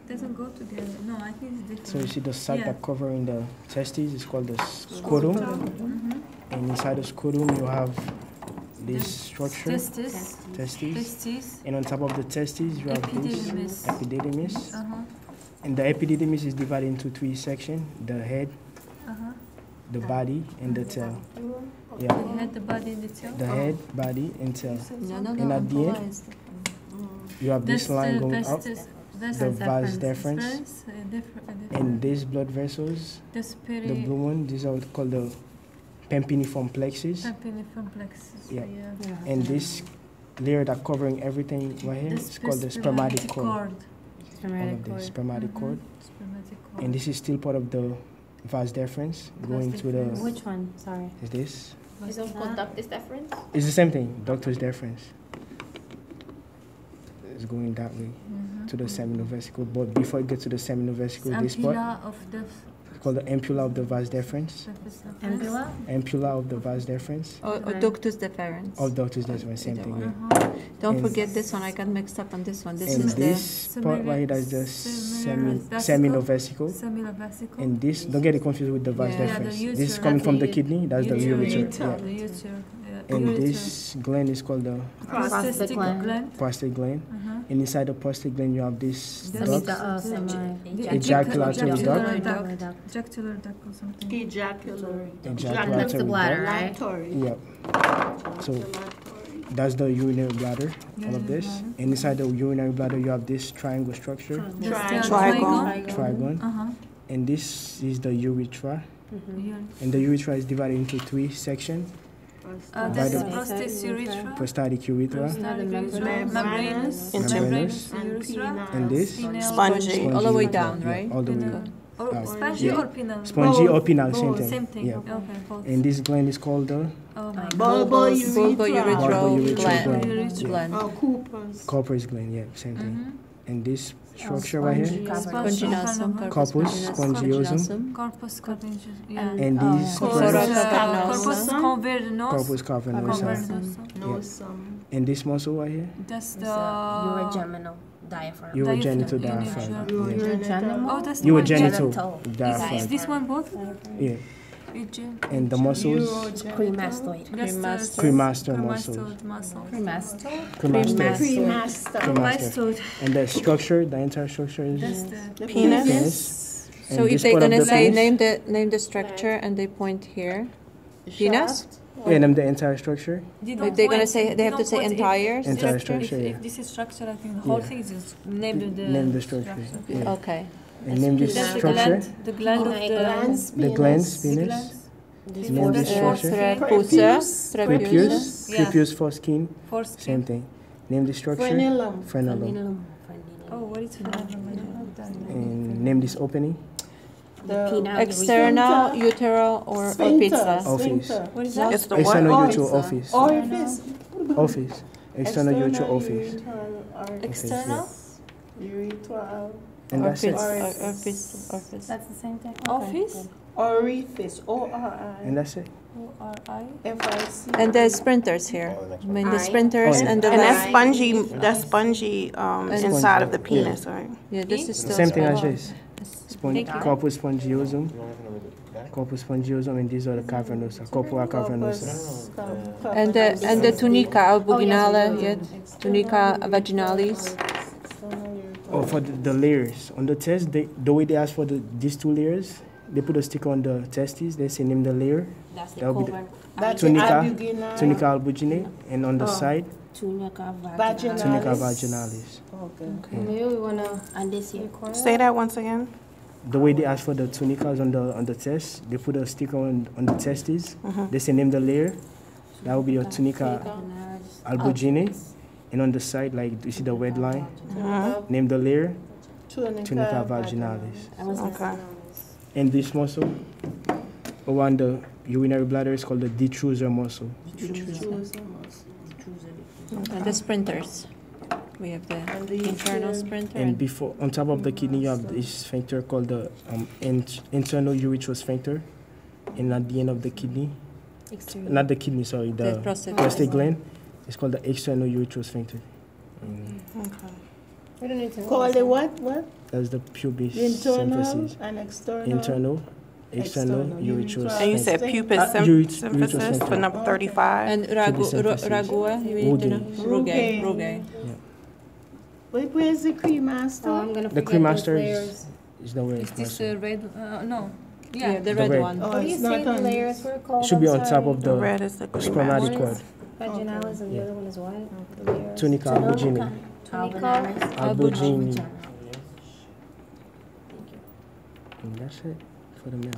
Doesn't go together. No, I think it's different. So you see the sac that covering the testes is called the scrotum. And inside the scrotum you have this structure. Testes. And on top of the testes you have this epididymis. And the epididymis is divided into 3 sections: the head, the body, and the tail. Yeah. The head, the body, and the tail. The head, body, and tail. And at the end, you have this line going up, the vas deferens, and these blood vessels, the blue one, these are called the pampiniform plexus. Yeah. And this layer that covering everything right here is called the spermatic cord. Spermatic cord. And this is still part of the vas deferens going to the. Which one? Sorry. Is this? Is it called ductus deferens? It's the same thing, ductus deferens. It's going that way to the seminal vesicle, but before it gets to the seminal vesicle, this part it's called the ampulla of the vas deferens. Ampulla? Ampulla of the vas deferens. Or ductus deferens. Of ductus deferens, same thing. Yeah. Don't forget this one. I got mixed up on this one. This and is this part right here, that's the seminal vesicle. And this, don't get it confused with the vas deferens. This is coming from the kidney. That's the ureter. And this gland is called the prostate gland. And inside the prostate gland, you have this duct, ejaculatory duct. Ejaculatory duct or something. Ejaculatory That's the bladder, right? Yep. So that's the urinary bladder, all of this. And inside the urinary bladder, you have this triangle structure. Trigon. And this is the urethra. And the urethra is divided into 3 sections. This is prostatic urethra, membranous, and this spongy, all the way down, right? All the way down. Spongy or penile? Spongy or penile, same thing. Same thing. Yeah. Okay, both. And this gland is called the bulbourethral gland. Corpus gland, yeah, same thing. And this structure right here, Spongiosum, corpus spongiosum, corpus cavernosus, and these corpus cavernosum. And this muscle right here, that's the urogenital diaphragm. Urogenital diaphragm. Oh, that's the Urogenital diaphragm. Is this one both? Yeah. And the muscles, Cremastoid. cremaster muscles. Cremaster. And the structure, the entire structure is penis. So if they're gonna say name the structure and they point here, penis. Yeah, name the entire structure. If they're gonna say, they have to say entire structure. If this is structure, I think the whole thing is just named the structure. Yeah. Okay. And name this structure. The gland of the glands, penis. Name this structure. Prepuce, foreskin. Same thing. Name the structure. Frenulum. Oh, what is frenulum? And name this opening. External uteral or pizza. Office. What is that? External uteral office. Office. External uteral office. External? Urethral. And that's it. Orifice. That's the same thing. Office? Orifice. O-R-I. And that's it. F-I-C. And there's sprinters here. I mean the sprinters and the. And that's spongy inside of the penis, right? Yeah, this is still same thing as this. Corpus spongiosum. Corpus spongiosum, and these are the cavernosa. Corpora cavernosa. And the tunica albuginale, yet tunica vaginalis. Oh, for the layers on the test, the way they ask for these 2 layers, they put a sticker on the testes. They say name the layer. That will be the tunica albuginale, and on the side, Tunica vaginalis. Okay. Maybe we wanna and this here. Say that once again. The way they ask for the tunicas on the test, they put a sticker on the testes. They say name the layer. That will be your tunica albuginale. And on the side, like you see the red line, name the layer, tunica vaginalis. Okay. And this muscle around the urinary bladder is called the detrusor muscle. And the sprinters. We have the internal sprinter. And before, on top of the kidney, you have this sphincter called the internal urethral sphincter. And at the end of the kidney, not the kidney, sorry, the prostate gland, it's called the external urethral sphincter. Okay. We don't need to know. Call the what? What? That's the pubis Internal symphysis. and external. Internal, external, urethral. And you said pupus symphysis for number 35. And ragua, you need to know. Rugae. Rugae. Where's the cremaster? Oh, I'm gonna The forget those cremaster layers. is the way Is this red? No. Yeah, the The red red. one. Oh, What do you it's say not the on layers this. were called? It should be I'm on top sorry. of The the red is the spermatic cremaster. cord. Vaginalis and the other one is what? The layers. Tunica albugini. Tunica. Albugini. And that's it for the male.